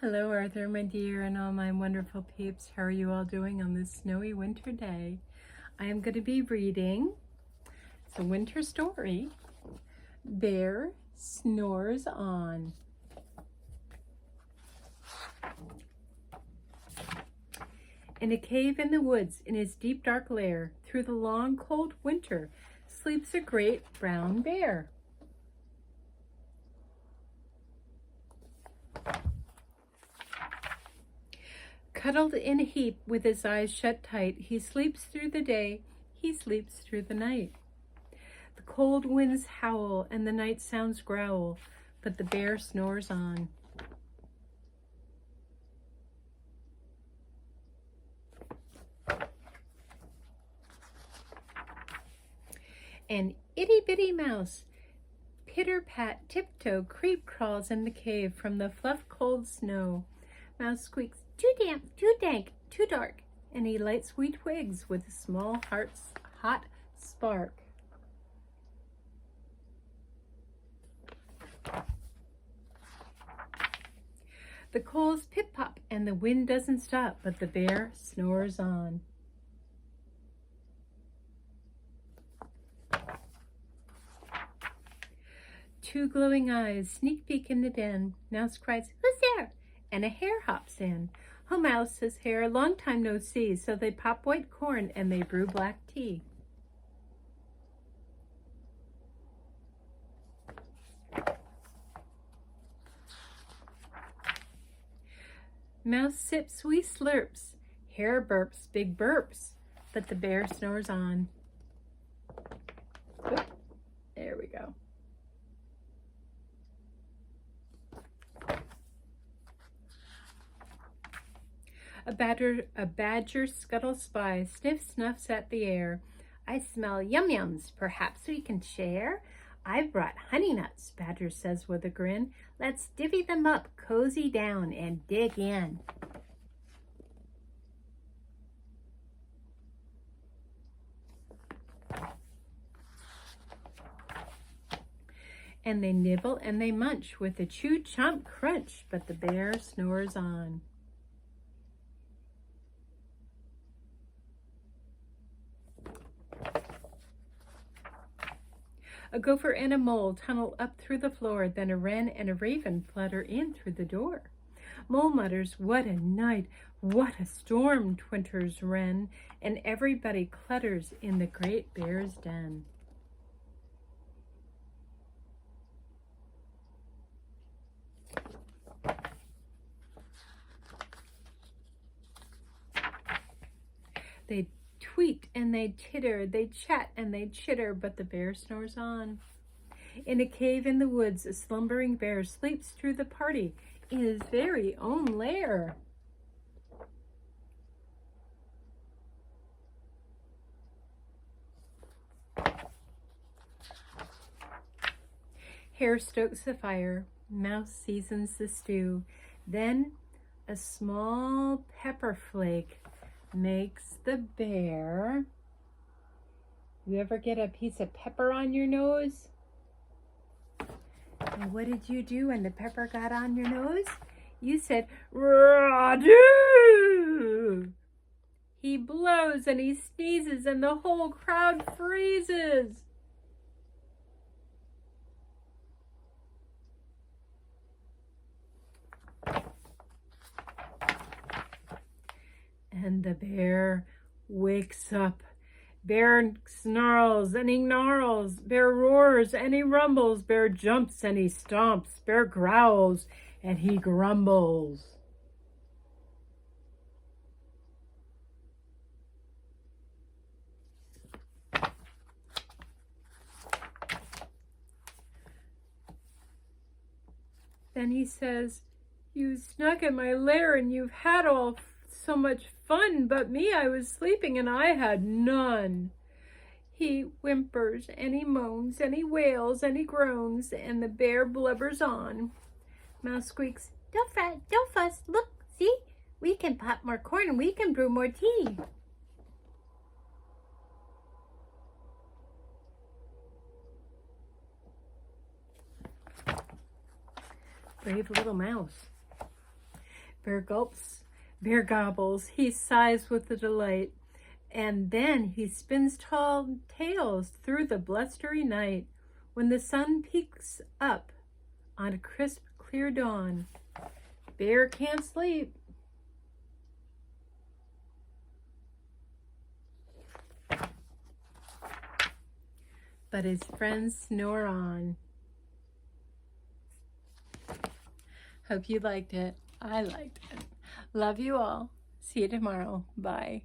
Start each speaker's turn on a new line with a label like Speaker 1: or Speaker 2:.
Speaker 1: Hello, Arthur, my dear, and all my wonderful peeps. How are you all doing on this snowy winter day? I am going to be reading It's a Winter Story, Bear Snores On. In a cave in the woods, in his deep dark lair, through the long cold winter, sleeps a great brown bear. Cuddled in a heap with his eyes shut tight, he sleeps through the day, he sleeps through the night. The cold winds howl and the night sounds growl, but the bear snores on. An itty-bitty mouse, pitter-pat, tiptoe, creep crawls in the cave from the fluff cold snow. Mouse squeaks, "Too damp, too dank, too dark," and he lights sweet twigs with a small heart's hot spark. The coals pip-pop and the wind doesn't stop, but the bear snores on. Two glowing eyes sneak peek in the den. Mouse cries, "Who's there?" And a hare hops in. "Oh, Mouse," says Hare, "long time no see." So they pop white corn and they brew black tea. Mouse sips wee slurps. Hare burps big burps, but the bear snores on. Oop, there we go. A badger scuttles by, snuffs at the air. "I smell yum-yums, perhaps we can share?" "I've brought honey nuts," Badger says with a grin. "Let's divvy them up, cozy down, and dig in." And they nibble and they munch with a chew-chomp crunch, but the bear snores on. A gopher and a mole tunnel up through the floor, then a wren and a raven flutter in through the door. Mole mutters, "What a night, what a storm," twitters wren, and everybody clutters in the great bear's den. They tweet and they titter, they chat and they chitter, but the bear snores on. In a cave in the woods, a slumbering bear sleeps through the party in his very own lair. Hare stokes the fire, Mouse seasons the stew, then a small pepper flake makes the bear. You ever get a piece of pepper on your nose? And what did you do when the pepper got on your nose? You said, "Rah-doo!" He blows and he sneezes and the whole crowd freezes. And the bear wakes up. Bear snarls and he gnarls. Bear roars and he rumbles. Bear jumps and he stomps. Bear growls and he grumbles. Then he says, "You snuck in my lair and you've had so much fun, but me, I was sleeping and I had none." He whimpers and he moans and he wails and he groans, and the bear blubbers on. Mouse squeaks, "Don't fret, don't fuss, look, see? We can pop more corn and we can brew more tea." Brave little mouse. Bear gulps, Bear gobbles, he sighs with the delight, and then he spins tall tales through the blustery night. When the sun peeks up on a crisp, clear dawn, Bear can't sleep. But his friends snore on. Hope you liked it. I liked it. Love you all. See you tomorrow. Bye.